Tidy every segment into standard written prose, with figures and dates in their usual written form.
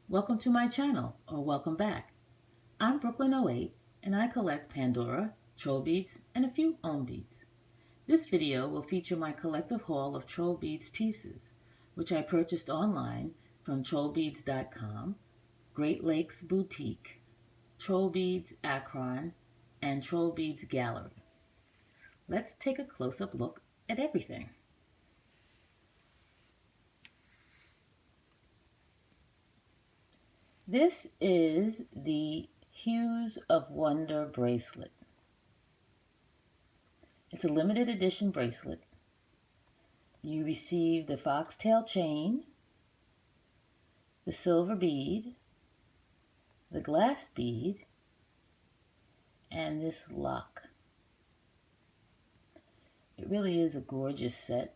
Welcome to my channel, or welcome back. I'm Brooklyn08, and I collect Pandora, Trollbeads, and a few own beads. This video will feature my collective haul of Trollbeads pieces, which I purchased online from Trollbeads.com, Great Lakes Boutique, Trollbeads Akron, and Trollbeads Gallery. Let's take a close-up look at everything. This is the Hues of Wonder Bracelet. It's a limited edition bracelet. You receive the foxtail chain, the silver bead, the glass bead, and this lock. It really is a gorgeous set.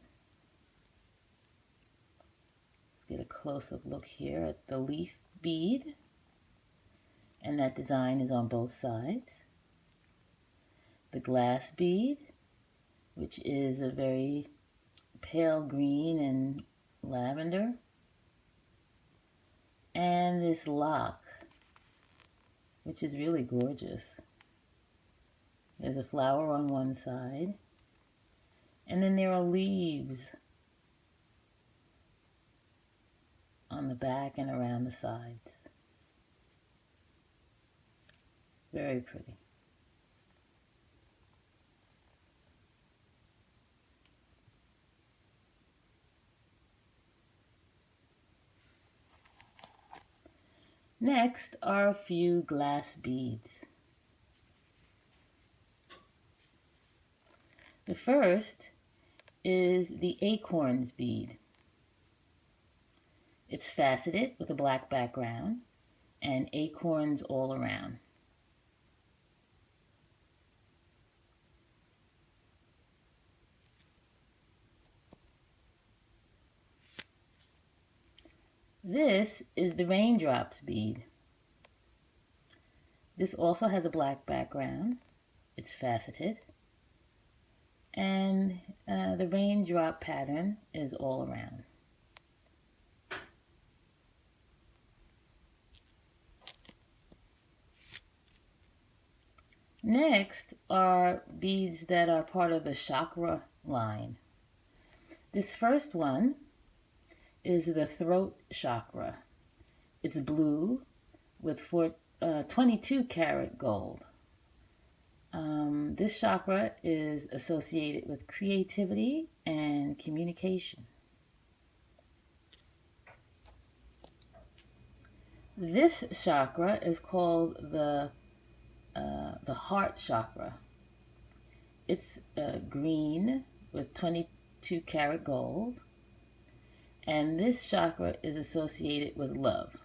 Let's get a close-up look here at the leaf bead, and that design is on both sides. The glass bead, which is a very pale green and lavender, and this lock, which is really gorgeous. There's a flower on one side, and then there are leaves on the back and around the sides. Very pretty. Next are a few glass beads. The first is the acorns bead. It's faceted with a black background and acorns all around. This is the raindrops bead. This also has a black background. It's faceted. And the raindrop pattern is all around. Next are beads that are part of the Chakra line. This first one is the throat chakra. It's blue with 22 karat gold. This chakra is associated with creativity and communication. This chakra is called the heart chakra. It's green with 22 karat gold, and this chakra is associated with love.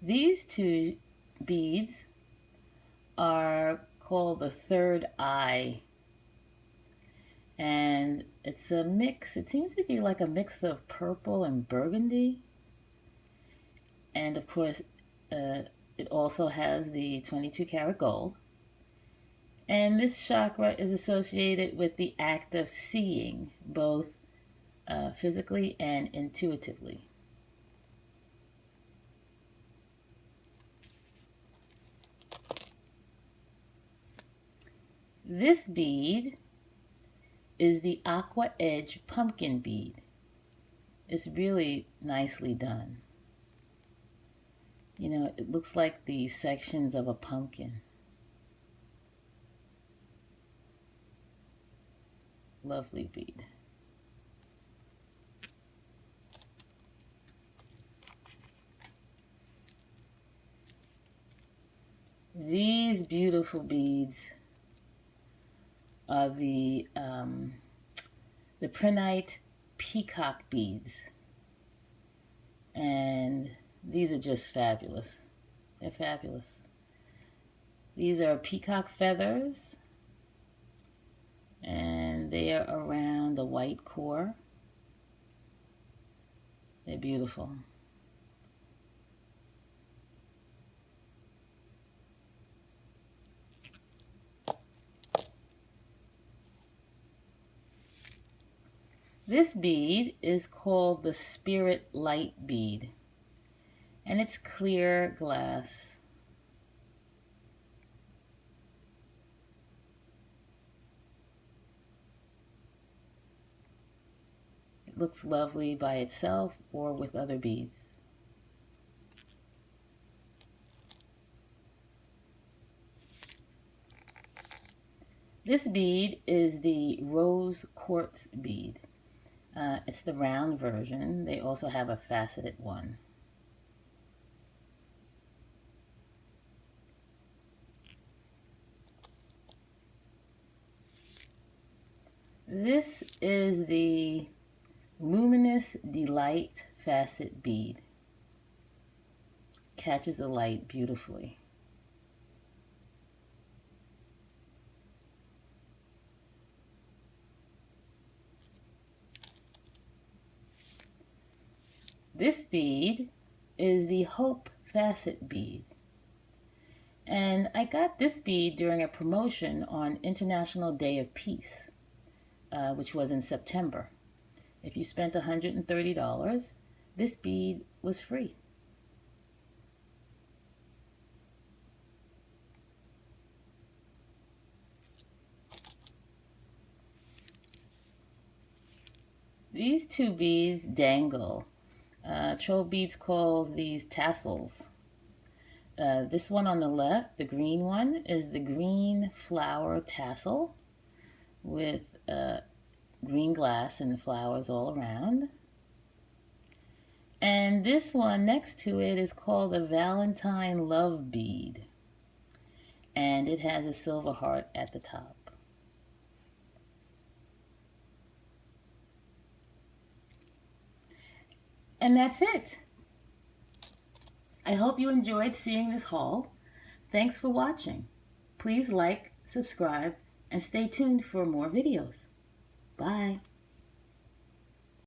These two beads are called the third eye, and it's a mix. It seems to be like a mix of purple and burgundy. And of course, it also has the 22 karat gold. And this chakra is associated with the act of seeing, both physically and intuitively. This bead is the Aqua Edge pumpkin bead. It's really nicely done. You know, it looks like the sections of a pumpkin. Lovely bead. These beautiful beads are the Prinite Peacock beads, and these are just fabulous. They're fabulous. These are peacock feathers, and they are around a white core. They're beautiful. This bead is called the Spirit Light bead, and it's clear glass. It looks lovely by itself or with other beads. This bead is the Rose Quartz bead. It's the round version. They also have a faceted one. This is the Luminous Delight facet bead. Catches the light beautifully. This bead is the Hope facet bead. And I got this bead during a promotion on International Day of Peace, which was in September. If you spent $130, this bead was free. These two beads dangle. Trollbeads calls these tassels. This one on the left, the green one, is the green flower tassel with green glass and flowers all around. And this one next to it is called the Valentine Love bead, and it has a silver heart at the top. And that's it. I hope you enjoyed seeing this haul. Thanks for watching. Please like, subscribe, and stay tuned for more videos. Bye.